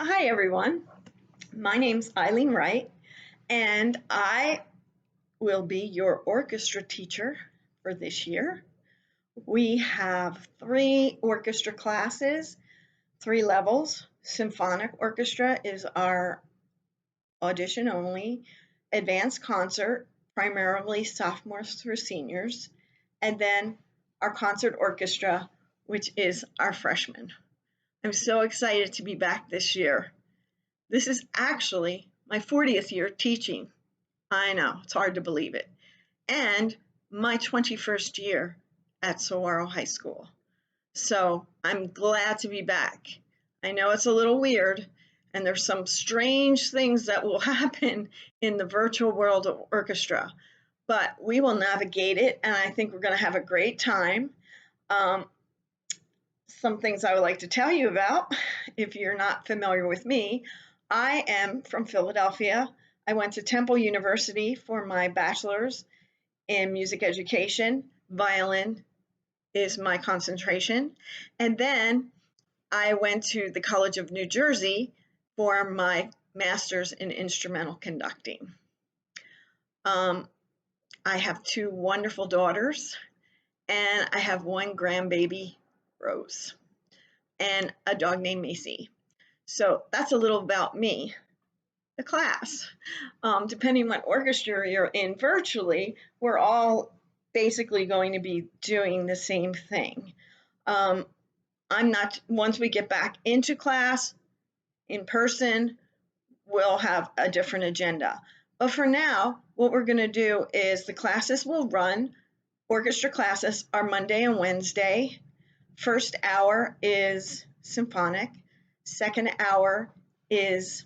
Hi, everyone. My name's Eileen Wright, and I will be your orchestra teacher for this year. We have three orchestra classes, three levels. Symphonic orchestra is our audition only, advanced concert, primarily sophomores through seniors, and then our concert orchestra, which is our freshmen. I'm so excited to be back this year. This is actually my 40th year teaching. I know, it's hard to believe it. And my 21st year at Saguaro High School. So I'm glad to be back. I know it's a little weird, and there's some strange things that will happen in the virtual world of orchestra, but we will navigate it, and I think we're going to have a great time. Um, some things I would like to tell you about, if you're not familiar with me. I am from Philadelphia. I went to Temple University for my bachelor's in music education. Violin is my concentration. And then I went to the College of New Jersey for my master's in instrumental conducting. I have two wonderful daughters, and I have one grandbaby, Rose, and a dog named Macy. So that's a little about me. The class. Depending what orchestra you're in virtually, we're all basically going to be doing the same thing. Once we get back into class in person, we'll have a different agenda. But for now, what we're going to do is the classes will run. Orchestra classes are Monday and Wednesday. First hour is symphonic. Second hour is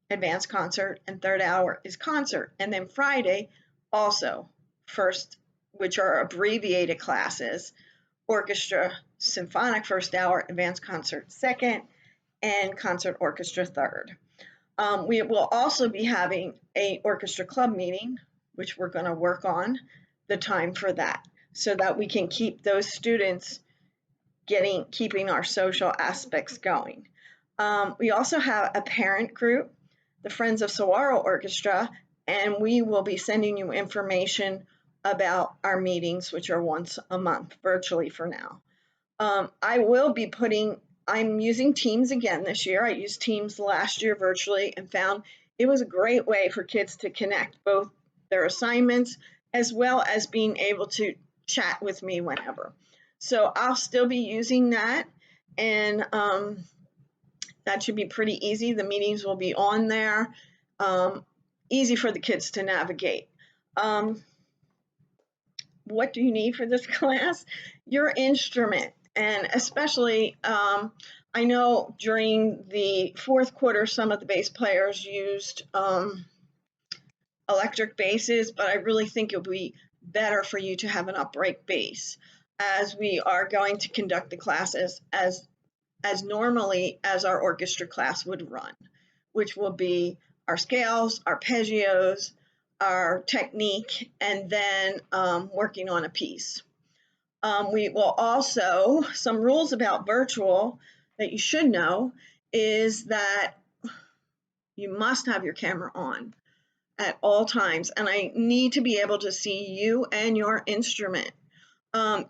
advanced concert, and third hour is concert. And then Friday, also first, which are abbreviated classes, orchestra, symphonic first hour, advanced concert second, and concert orchestra third. We will also be having a orchestra club meeting, which we're going to work on the time for that, so that we can keep those students keeping our social aspects going. We also have a parent group, the Friends of Saguaro Orchestra, and we will be sending you information about our meetings, which are once a month, virtually for now. I'm using Teams again this year. I used Teams last year virtually and found it was a great way for kids to connect both their assignments as well as being able to chat with me whenever. So I'll still be using that, and that should be pretty easy. The meetings will be on there, easy for the kids to navigate. What do you need for this class? Your instrument, and especially, I know during the fourth quarter, some of the bass players used electric basses, but I really think it'll be better for you to have an upright bass, as we are going to conduct the classes as normally as our orchestra class would run, which will be our scales, arpeggios, our technique, and then working on a piece. We will also, some rules about virtual that you should know is that you must have your camera on at all times, and I need to be able to see you and your instrument.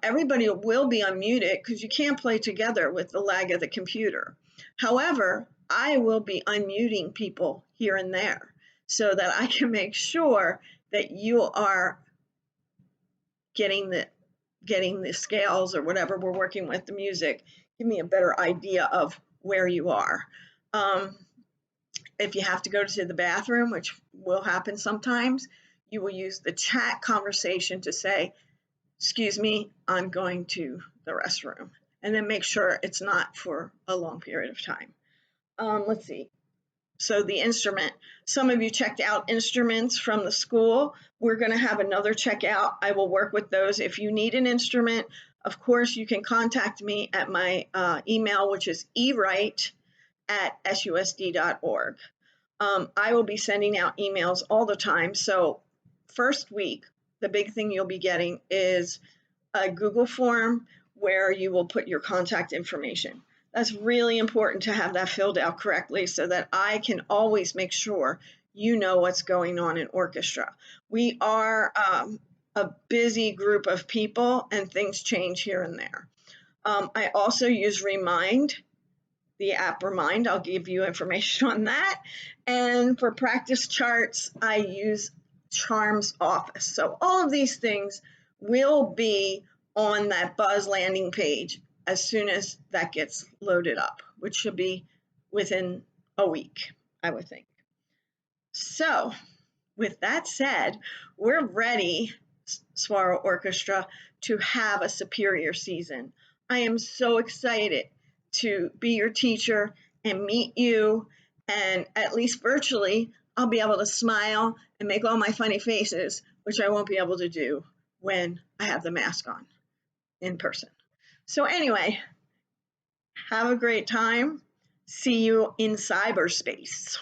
Everybody will be unmuted because you can't play together with the lag of the computer. However, I will be unmuting people here and there so that I can make sure that you are getting the scales or whatever we're working with, the music. Give me a better idea of where you are. If you have to go to the bathroom, which will happen sometimes, you will use the chat conversation to say, "Excuse me, I'm going to the restroom," and then make sure it's not for a long period of time. Let's see. So the instrument, some of you checked out instruments from the school. We're going to have another checkout. I will work with those. If you need an instrument, of course, you can contact me at my email, which is ewright@susd.org. I will be sending out emails all the time. So first week, the big thing you'll be getting is a Google form where you will put your contact information. That's really important to have that filled out correctly so that I can always make sure you know what's going on in orchestra. We are a busy group of people and things change here and there. I also use Remind, the app Remind. I'll give you information on that. And for practice charts, I use Charms Office. So all of these things will be on that Buzz landing page as soon as that gets loaded up, which should be within a week, I would think. So with that said, we're ready, Saguaro Orchestra, to have a superior season. I am so excited to be your teacher and meet you, and at least virtually, I'll be able to smile and make all my funny faces, which I won't be able to do when I have the mask on in person. So anyway, have a great time. See you in cyberspace.